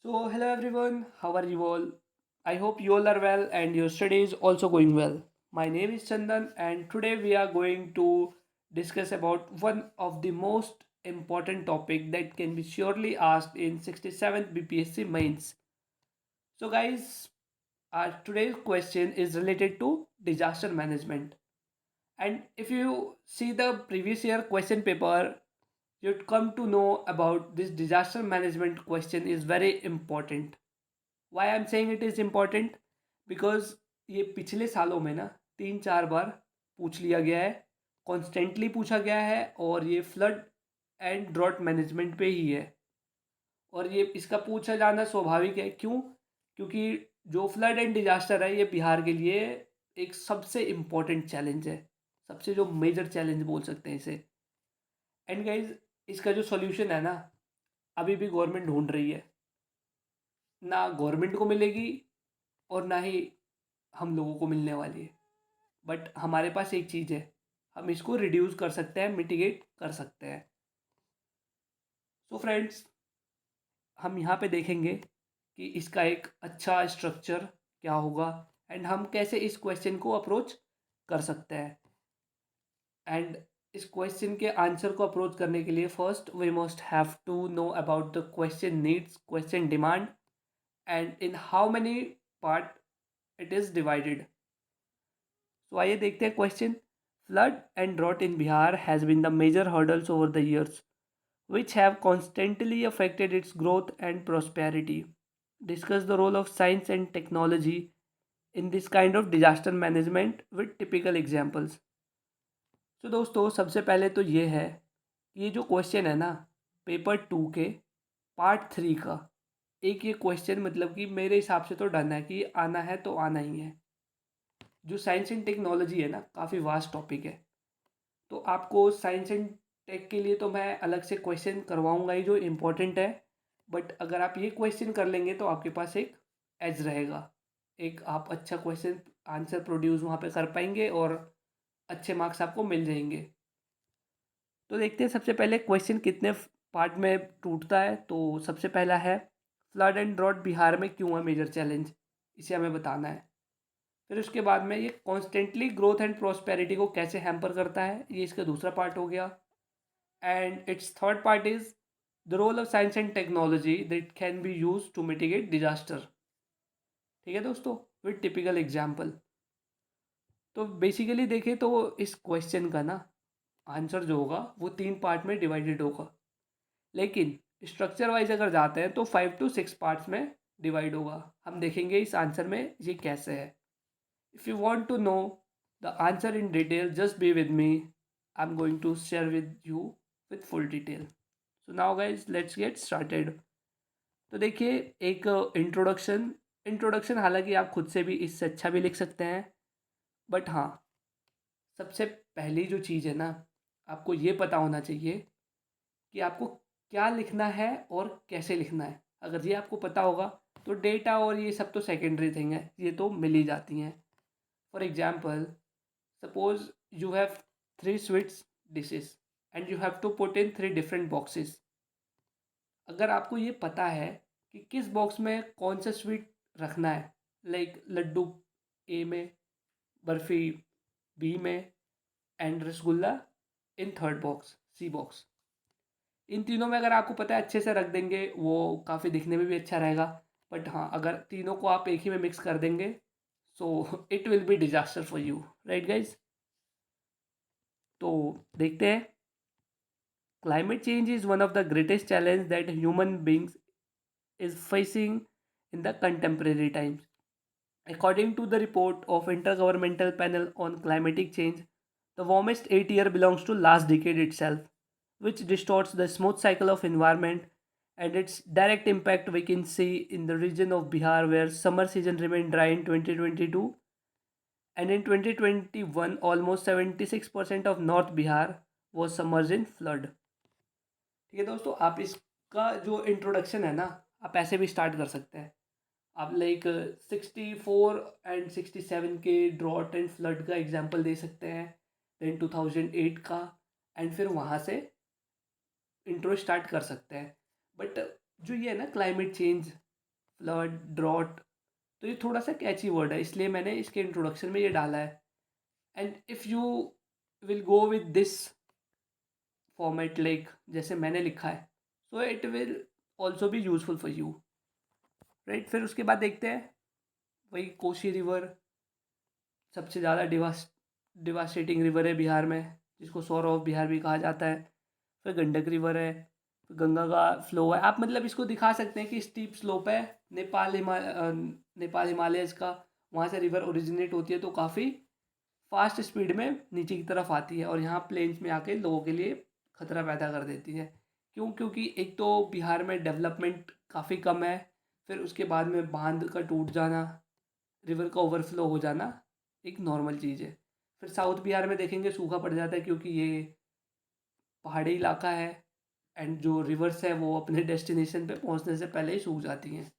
So, hello everyone, how are you all? I hope you all are well and your study is also going well. My name is Chandan, and today we are going to discuss about one of the most important topic that can be surely asked in 67th BPSC mains. So, guys, our today's question is related to disaster management. And if you see the previous year question paper, you'd come to know about this disaster management question is very important. Why I am saying it is important because ये पिछले सालों में ना 3-4 बार पूछ लिया गया है, constantly पूछा गया है और ये फ्लड एंड ड्रॉट मैनेजमेंट पे ही है। और ये इसका पूछा जाना स्वाभाविक है, क्यों? क्योंकि जो फ्लड एंड डिजास्टर है ये बिहार के लिए एक सबसे इम्पॉर्टेंट चैलेंज है, सबसे जो मेजर चैलेंज बोल सकते हैं इसे। एंड गाइज, इसका जो सॉल्यूशन है ना, अभी भी गवर्नमेंट ढूंढ रही है। ना गवर्नमेंट को मिलेगी और ना ही हम लोगों को मिलने वाली है। बट हमारे पास एक चीज़ है, हम इसको रिड्यूस कर सकते हैं, मिटिगेट कर सकते हैं। सो फ्रेंड्स, हम यहाँ पे देखेंगे कि इसका एक अच्छा स्ट्रक्चर क्या होगा एंड हम कैसे इस क्वेश्चन को अप्रोच कर सकते हैं। एंड इस क्वेश्चन के आंसर को अप्रोच करने के लिए first we must have to know about the question needs, question demand and in how many part it is divided. तो आइए देखते हैं question. Flood and drought in Bihar has been the major hurdles over the years which have constantly affected its growth and prosperity. Discuss the role of science and technology in this kind of disaster management with typical examples. So दोस्तों, सबसे पहले तो ये है कि ये जो question है ना, पेपर 2 के पार्ट 3 का एक ये क्वेश्चन, मतलब कि मेरे हिसाब से तो डन है कि आना है तो आना ही है। जो साइंस एंड टेक्नोलॉजी है ना, काफ़ी वास्ट टॉपिक है। तो आपको साइंस एंड टेक के लिए तो मैं अलग से क्वेश्चन करवाऊंगा ही जो इम्पोर्टेंट है। बट अगर आप ये क्वेश्चन कर लेंगे तो आपके पास एक एज रहेगा, एक आप अच्छा क्वेश्चन आंसर प्रोड्यूस वहाँ पे कर पाएंगे और अच्छे मार्क्स आपको मिल जाएंगे। तो देखते हैं सबसे पहले क्वेश्चन कितने पार्ट में टूटता है। तो सबसे पहला है, फ्लड एंड ड्रॉट बिहार में क्यों है मेजर चैलेंज, इसे हमें बताना है। फिर उसके बाद में ये कॉन्स्टेंटली ग्रोथ एंड प्रोस्पेरिटी को कैसे हैम्पर करता है, ये इसका दूसरा पार्ट हो गया। And its third part is the role of science and technology that can be used to mitigate disaster। ठीक है दोस्तों, विद टिपिकल एग्जाम्पल। तो बेसिकली देखें तो इस क्वेश्चन का ना आंसर जो होगा वो 3 पार्ट में डिवाइडेड होगा, लेकिन स्ट्रक्चर वाइज अगर जाते हैं तो 5 to 6 पार्ट्स में डिवाइड होगा। हम देखेंगे इस आंसर में ये कैसे है। If you want to know the answer in detail, just be with me, I am going to share with you with full detail. So now guys, let's get started. तो देखिए, एक इंट्रोडक्शन इंट्रोडक्शन हालांकि आप खुद से भी इससे अच्छा भी लिख सकते हैं। बट हाँ, सबसे पहली जो चीज़ है ना, आपको ये पता होना चाहिए कि आपको क्या लिखना है और कैसे लिखना है। अगर ये आपको पता होगा तो डेटा और ये सब तो सेकेंडरी थिंग है, ये तो मिल ही जाती हैं। For example, suppose you have 3 sweets dishes and you have to put in 3 different boxes. अगर आपको ये पता है कि किस बॉक्स में कौन सा स्वीट रखना है, लाइक लड्डू ए में, बर्फ़ी बी में and rasgulla in third box C box, इन तीनों में अगर आपको पता है अच्छे से रख देंगे, वो काफ़ी दिखने में भी अच्छा रहेगा। बट हाँ, अगर तीनों को आप एक ही में मिक्स कर देंगे सो it will be disaster for you, right guys. तो देखते हैं। Climate change is one of the greatest challenge that human beings is facing in the contemporary times. According to the report of Intergovernmental Panel on Climatic Change, the warmest 8 year belongs to last decade itself, which distorts the smooth cycle of environment, and its direct impact we can see in the region of Bihar where summer season remained dry in 2022, and in 2021 almost 76% of North Bihar was submerged in flood। ठीक है दोस्तों, आप इसका जो introduction है ना, आप ऐसे भी स्टार्ट कर सकते हैं। आप लाइक 64 एंड 67 के ड्रॉट एंड फ्लड का एग्जांपल दे सकते हैं, देन 2008 का, एंड फिर वहाँ से इंट्रो स्टार्ट कर सकते हैं। बट जो ये है ना क्लाइमेट चेंज, फ्लड, ड्रॉट, तो ये थोड़ा सा कैची वर्ड है, इसलिए मैंने इसके इंट्रोडक्शन में ये डाला है। And if you will go with this format like जैसे मैंने लिखा है, सो it will also be useful for you, right. फिर उसके बाद देखते हैं वही कोसी रिवर, सबसे ज़्यादा डिवास्टेटिंग रिवर है बिहार में, जिसको सौर ऑफ बिहार भी कहा जाता है। फिर गंडक रिवर है, फिर गंगा का फ्लो है। आप मतलब इसको दिखा सकते हैं कि स्टीप स्लोप है, नेपाल हिमालयस का, वहाँ से रिवर ओरिजिनेट होती है, तो काफ़ी फास्ट स्पीड में नीचे की तरफ आती है और यहाँ प्लेन्स में आके लोगों के लिए खतरा पैदा कर देती है। क्यों? क्योंकि एक तो बिहार में डेवलपमेंट काफ़ी कम है, फिर उसके बाद में बांध का टूट जाना, रिवर का ओवरफ्लो हो जाना एक नॉर्मल चीज़ है। फिर साउथ बिहार में देखेंगे सूखा पड़ जाता है, क्योंकि ये पहाड़ी इलाका है एंड जो रिवर्स है वो अपने डेस्टिनेशन पे पहुंचने से पहले ही सूख जाती हैं,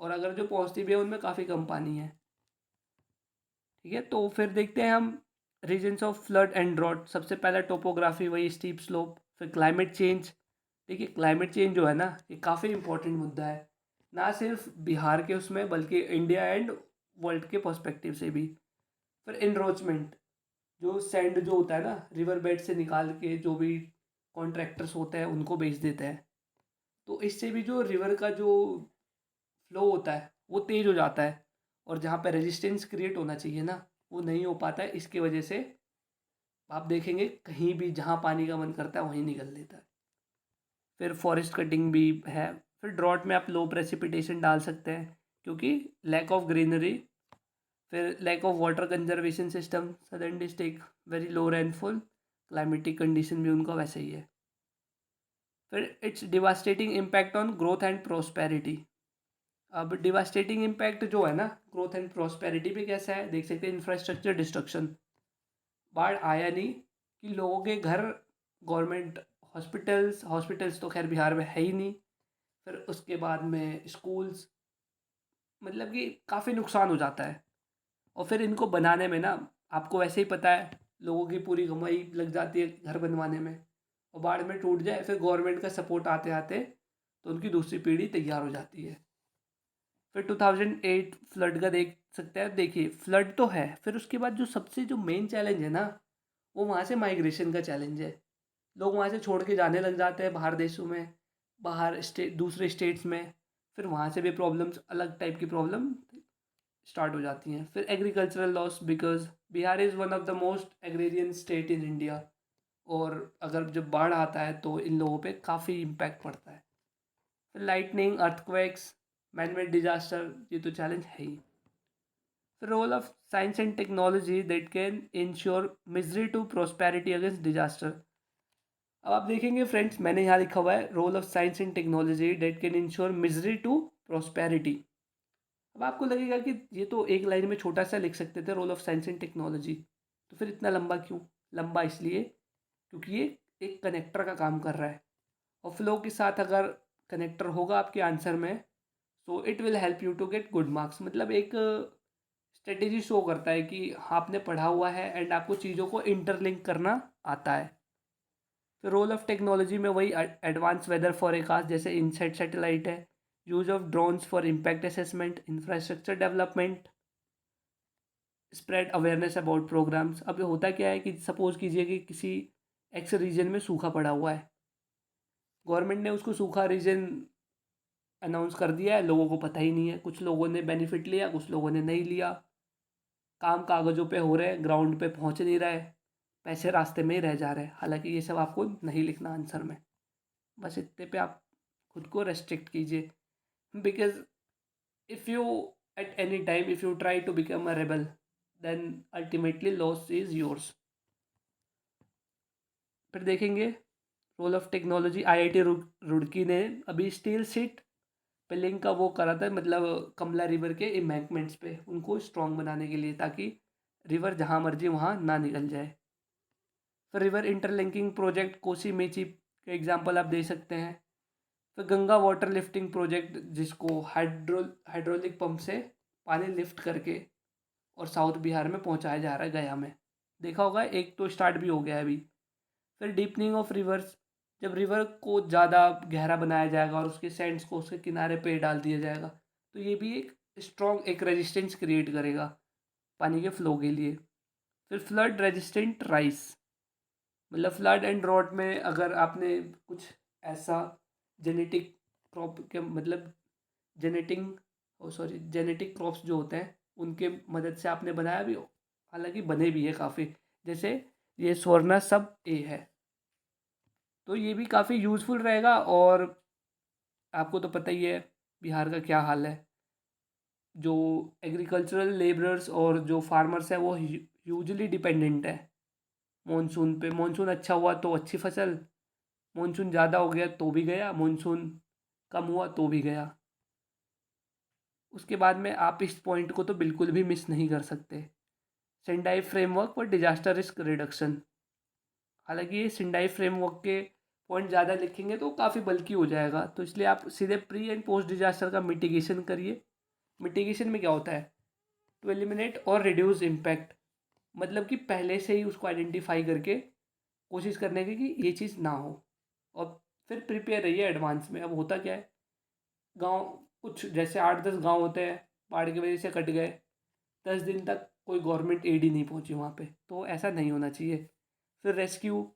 और अगर जो पहुंचती भी है उनमें काफ़ी कम पानी है। ठीक है, तो फिर देखते हैं हम reasons of flood and drought. सबसे पहला टोपोग्राफी, वही स्टीप स्लोप। फिर क्लाइमेट चेंज। देखिए क्लाइमेट चेंज जो है ना, ये काफ़ी इंपॉर्टेंट मुद्दा है, ना सिर्फ बिहार के उसमें बल्कि इंडिया एंड वर्ल्ड के पर्सपेक्टिव से भी। फिर इनरोचमेंट, जो सैंड जो होता है ना रिवर बेड से निकाल के जो भी कॉन्ट्रैक्टर्स होते हैं उनको बेच देते हैं, तो इससे भी जो रिवर का जो फ्लो होता है वो तेज़ हो जाता है, और जहाँ पे रेजिस्टेंस क्रिएट होना चाहिए ना, वो नहीं हो पाता है। इसकी वजह से आप देखेंगे कहीं भी जहाँ पानी का मन करता है वहीं निकल लेता है। फिर फॉरेस्ट कटिंग भी है। फिर ड्रॉट में आप लो प्रेसिपिटेशन डाल सकते हैं, क्योंकि लैक ऑफ ग्रीनरी। फिर lack of water conservation system, sudden डिस्टेक, very low rainfall, climatic condition भी उनका वैसे ही है। फिर its devastating impact on growth and prosperity. अब डिवास्टेटिंग इम्पैक्ट जो है ना ग्रोथ एंड प्रोस्पेरिटी पे कैसा है, देख सकते हैं। इंफ्रास्ट्रक्चर डिस्ट्रक्शन, बाढ़ आया नहीं कि लोगों के घर, गवर्नमेंट हॉस्पिटल्स तो खैर बिहार में है ही नहीं। फिर उसके बाद में स्कूल्स, मतलब कि काफ़ी नुकसान हो जाता है। और फिर इनको बनाने में ना, आपको वैसे ही पता है, लोगों की पूरी कमाई लग जाती है घर बनवाने में, और बाढ़ में टूट जाए फिर गवर्नमेंट का सपोर्ट आते आते तो उनकी दूसरी पीढ़ी तैयार हो जाती है। फिर 2008 फ्लड का देख सकते हैं। देखिए फ्लड तो है, फिर उसके बाद जो सबसे जो मेन चैलेंज है ना, वो वहाँ से माइग्रेशन का चैलेंज है। लोग वहाँ से छोड़ के जाने लग जाते हैं बाहर देशों में, बाहर दूसरे स्टेट्स में। फिर वहाँ से भी प्रॉब्लम्स, अलग टाइप की प्रॉब्लम स्टार्ट हो जाती हैं। फिर agricultural loss, because Bihar is one of the most agrarian state in India, और अगर जब बाढ़ आता है तो इन लोगों पे काफ़ी इम्पैक्ट पड़ता है। फिर लाइटनिंग, अर्थक्वेक्स, मैनमेड डिजास्टर, ये तो चैलेंज है ही। फिर role of science and technology that can ensure misery to prosperity against disaster. अब आप देखेंगे फ्रेंड्स, मैंने यहाँ लिखा हुआ है role of science and technology that can ensure misery to prosperity. अब आपको लगेगा कि ये तो एक लाइन में छोटा सा लिख सकते थे, role of science and technology, तो फिर इतना लंबा क्यों? लंबा इसलिए क्योंकि ये एक कनेक्टर का काम कर रहा है, और फ्लो के साथ अगर कनेक्टर होगा आपके आंसर में, so it will help you to get good marks. मतलब एक स्ट्रेटेजी शो करता है कि आपने पढ़ा हुआ है एंड आपको चीज़ों को इंटरलिंक करना आता है। तो रोल ऑफ टेक्नोलॉजी में वही एडवांस वेदर फॉरकास्ट, जैसे इनसेट सैटेलाइट है, use of drones for impact assessment, infrastructure development, spread awareness about programmes. अब होता क्या है कि सपोज कीजिए कि किसी एक्स रीजन में सूखा पड़ा हुआ है, गवर्नमेंट ने उसको सूखा रीजन अनाउंस कर दिया है, लोगों को पता ही नहीं है, कुछ लोगों ने बेनिफिट लिया, कुछ लोगों ने नहीं लिया। काम कागज़ों पे हो रहे हैं, ग्राउंड पे पहुंच नहीं रहे, पैसे रास्ते में ही रह जा रहे हैं। हालांकि ये सब आपको नहीं लिखना आंसर में, बस इतने पे आप खुद को रेस्ट्रिक्ट कीजिए। Because if you at any time if you try to become a rebel, then ultimately loss is yours. फिर देखेंगे role of technology. IIT Roorkee ने अभी स्टील सीट पिलिंग का वो करा था, मतलब कमला रिवर के एम्बैंकमेंट्स पे उनको स्ट्रॉन्ग बनाने के लिए, ताकि रिवर जहाँ मर्जी वहाँ ना निकल जाए। फिर river interlinking project Kosi Mechi का एग्जांपल आप दे सकते हैं। फिर गंगा वाटर लिफ्टिंग प्रोजेक्ट, जिसको हाइड्रोलिक पंप से पानी लिफ्ट करके और साउथ बिहार में पहुंचाया जा रहा है, गया में। देखा होगा, एक तो स्टार्ट भी हो गया है अभी। फिर डीपनिंग ऑफ रिवर्स, जब रिवर को ज़्यादा गहरा बनाया जाएगा और उसके सैंड्स को उसके किनारे पे डाल दिया जाएगा, तो ये भी एक स्ट्रॉन्ग एक रेजिस्टेंस क्रिएट करेगा पानी के फ्लो के लिए। फिर फ्लड रेजिस्टेंट राइस, मतलब फ्लड एंड ड्रॉट में अगर आपने कुछ ऐसा जेनेटिक क्रॉप के मतलब जेनेटिंग जेनेटिक क्रॉप्स जो होते हैं उनके मदद से आपने बनाया भी, हालांकि बने भी है काफ़ी, जैसे ये स्वर्णा सब ए है, तो ये भी काफ़ी यूज़फुल रहेगा। और आपको तो पता ही है बिहार का क्या हाल है, जो एग्रीकल्चरल लेबरर्स और जो फार्मर्स हैं वो ह्यूजली डिपेंडेंट है मॉनसून पे। मॉनसून अच्छा हुआ तो अच्छी फसल, मॉनसून ज़्यादा हो गया तो भी गया, मॉनसून कम हुआ तो भी गया। उसके बाद में आप इस पॉइंट को तो बिल्कुल भी मिस नहीं कर सकते, Sendai framework for disaster risk reduction. हालांकि ये सेंडाई फ्रेमवर्क के पॉइंट ज़्यादा लिखेंगे तो काफ़ी बल्कि हो जाएगा, तो इसलिए आप सीधे प्री एंड पोस्ट डिजास्टर का मिटिगेशन करिए। मिटिगेशन में क्या होता है, टू एलिमिनेट और रिड्यूस इम्पैक्ट, मतलब कि पहले से ही उसको आइडेंटिफाई करके कोशिश करने की कि ये चीज़ ना हो, और फिर प्रिपेयर रहिए एडवांस में। अब होता क्या है, गांव कुछ जैसे 8-10 गांव होते हैं बाढ़ की वजह से कट गए, 10 दिन तक कोई गवर्नमेंट एड ही नहीं पहुंची वहाँ पे, तो ऐसा नहीं होना चाहिए। फिर रेस्क्यू,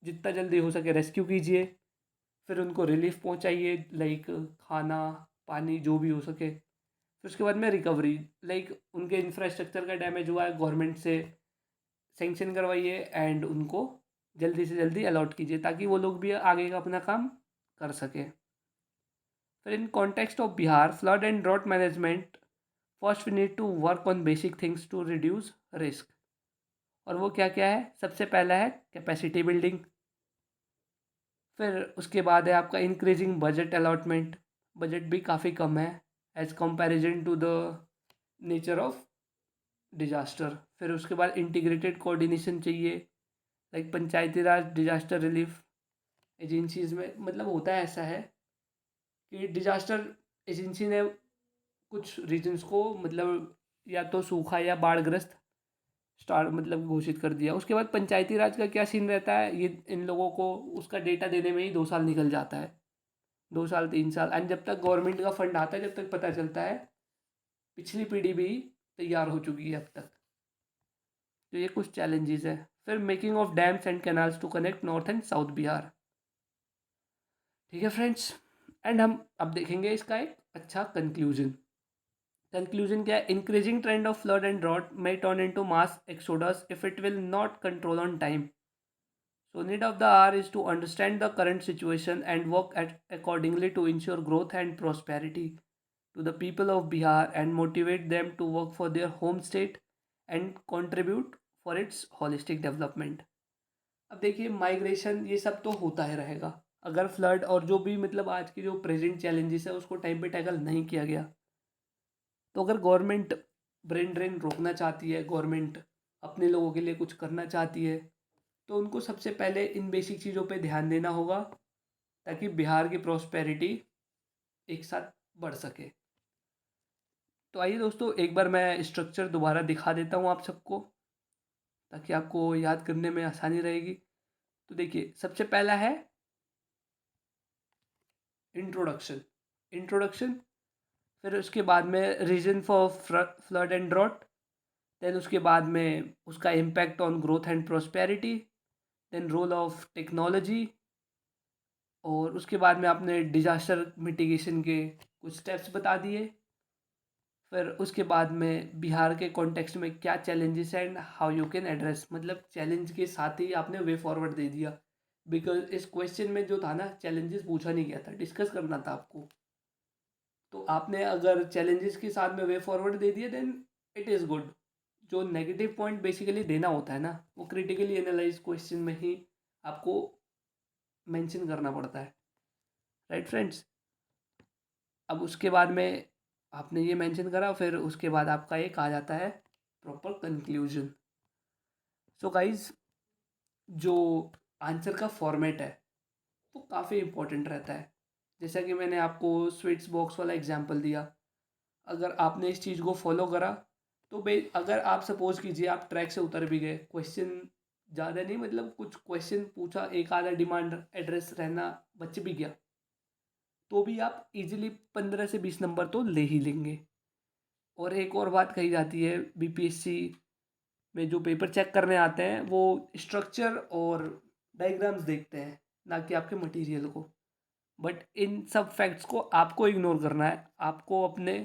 जितना जल्दी हो सके रेस्क्यू कीजिए, फिर उनको रिलीफ पहुंचाइए, लाइक खाना पानी जो भी हो सके। फिर उसके बाद में रिकवरी, लाइक उनके इंफ्रास्ट्रक्चर का डैमेज हुआ है गवर्नमेंट से सेंक्शन करवाइए एंड उनको जल्दी से जल्दी अलॉट कीजिए ताकि वो लोग भी आगे का अपना काम कर सकें। फिर in context of Bihar flood and drought management, first we need to work on basic things to reduce risk. और वो क्या क्या है, सबसे पहला है कैपेसिटी बिल्डिंग, फिर उसके बाद है आपका इंक्रीजिंग बजट अलॉटमेंट, बजट भी काफ़ी कम है as comparison to the nature of disaster. फिर उसके बाद इंटीग्रेटेड कोऑर्डिनेशन चाहिए, like Panchayati Raj disaster relief agencies में, मतलब होता है ऐसा है कि डिजास्टर एजेंसी ने कुछ रीजन्स को मतलब या तो सूखा या बाढ़ग्रस्त स्टार मतलब घोषित कर दिया, उसके बाद पंचायती राज का क्या सीन रहता है, ये इन लोगों को उसका डेटा देने में ही 2 साल निकल जाता है, 2 साल 3 साल, एंड जब तक गवर्नमेंट का फंड आता है जब तक पता चलता है पिछली पीढ़ी भी तैयार हो चुकी है अब तक। तो ये कुछ चैलेंजेस है। फिर making of dams and canals to connect north and south Bihar. ठीक है फ्रेंड्स, एंड हम अब देखेंगे इसका एक अच्छा कंक्लूजन। कंक्लूजन क्या है, increasing trend of flood and drought may turn into mass exodus if it will not control on time. So need of the hour is to understand the current situation and work accordingly to ensure growth and prosperity to the people of Bihar and motivate them to work for their home state and contribute for its holistic development. अब देखिए migration ये सब तो होता ही रहेगा, अगर flood और जो भी मतलब आज की जो प्रेजेंट चैलेंजेस है उसको टाइम पे टैकल नहीं किया गया, तो अगर गवर्नमेंट ब्रेन ड्रेन रोकना चाहती है, गवर्नमेंट अपने लोगों के लिए कुछ करना चाहती है, तो उनको सबसे पहले इन बेसिक चीज़ों पे ध्यान देना होगा ताकि बिहार की प्रॉस्पेरिटी एक साथ बढ़ सके। तो आइए दोस्तों एक बार मैं स्ट्रक्चर दोबारा दिखा देता हूँ आप सबको ताकि आपको याद करने में आसानी रहेगी। तो देखिए सबसे पहला है इंट्रोडक्शन, इंट्रोडक्शन, फिर उसके बाद में reason for flood and drought, then उसके बाद में उसका impact on growth and prosperity, then role of technology, और उसके बाद में आपने डिजास्टर मिटिगेशन के कुछ स्टेप्स बता दिए। फिर उसके बाद में बिहार के कॉन्टेक्स्ट में क्या चैलेंजेस हैं and how you can address, मतलब चैलेंज के साथ ही आपने वे फॉरवर्ड दे दिया, बिकॉज इस क्वेश्चन में जो था ना चैलेंजेस पूछा नहीं गया था, डिस्कस करना था आपको। तो आपने अगर चैलेंजेस के साथ में वे फॉरवर्ड दे दिए देन इट इज़ गुड। जो नेगेटिव पॉइंट बेसिकली देना होता है ना वो क्रिटिकली एनालाइज क्वेश्चन में ही आपको मेंशन करना पड़ता है, राइट फ्रेंड्स। अब उसके बाद में आपने ये मेंशन करा, फिर उसके बाद आपका एक आ जाता है प्रॉपर कंक्लूजन। सो गाइज जो आंसर का फॉर्मेट है वो काफ़ी इम्पोर्टेंट रहता है, जैसा कि मैंने आपको स्वीट्स बॉक्स वाला एग्जांपल दिया, अगर आपने इस चीज़ को फॉलो करा तो अगर आप सपोज कीजिए आप ट्रैक से उतर भी गए, क्वेश्चन ज़्यादा नहीं मतलब कुछ क्वेश्चन पूछा, एक आधा डिमांड एड्रेस रहना बच भी गया, तो भी आप इजीली 15 से 20 नंबर तो ले ही लेंगे। और एक और बात कही जाती है, बीपीएससी में जो पेपर चेक करने आते हैं वो स्ट्रक्चर और डायग्राम्स देखते हैं, ना कि आपके मटेरियल को। बट इन सब फैक्ट्स को आपको इग्नोर करना है। आपको अपने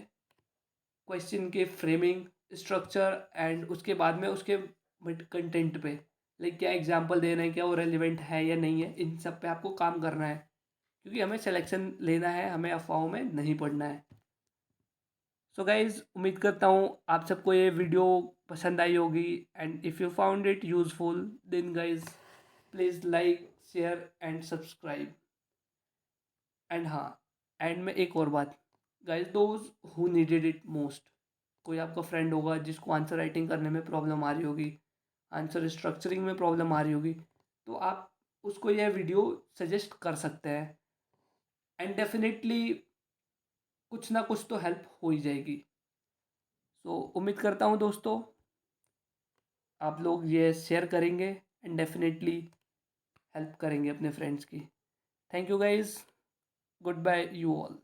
क्वेश्चन के फ्रेमिंग, स्ट्रक्चर एंड उसके बाद में उसके कंटेंट पे, लाइक क्या एग्जांपल देना है, क्या वो रेलिवेंट है या नहीं है, इन सब पे आपको काम करना है, क्योंकि हमें सिलेक्शन लेना है, हमें अफवाहों में नहीं पड़ना है। सो गाइज, उम्मीद करता हूँ आप सबको ये वीडियो पसंद आई होगी, and if you found it useful then guys please like, share and subscribe. And हाँ, एंड में एक और बात, guys those who needed it most, कोई आपका फ्रेंड होगा जिसको आंसर राइटिंग करने में प्रॉब्लम आ रही होगी, आंसर स्ट्रक्चरिंग में प्रॉब्लम आ रही होगी, तो आप उसको यह वीडियो सजेस्ट कर सकते हैं, एंड डेफिनेटली कुछ ना कुछ तो हेल्प हो ही जाएगी। सो उम्मीद करता हूँ दोस्तों आप लोग ये शेयर करेंगे एंड डेफिनेटली हेल्प करेंगे अपने फ्रेंड्स की। Thank you guys, goodbye you all.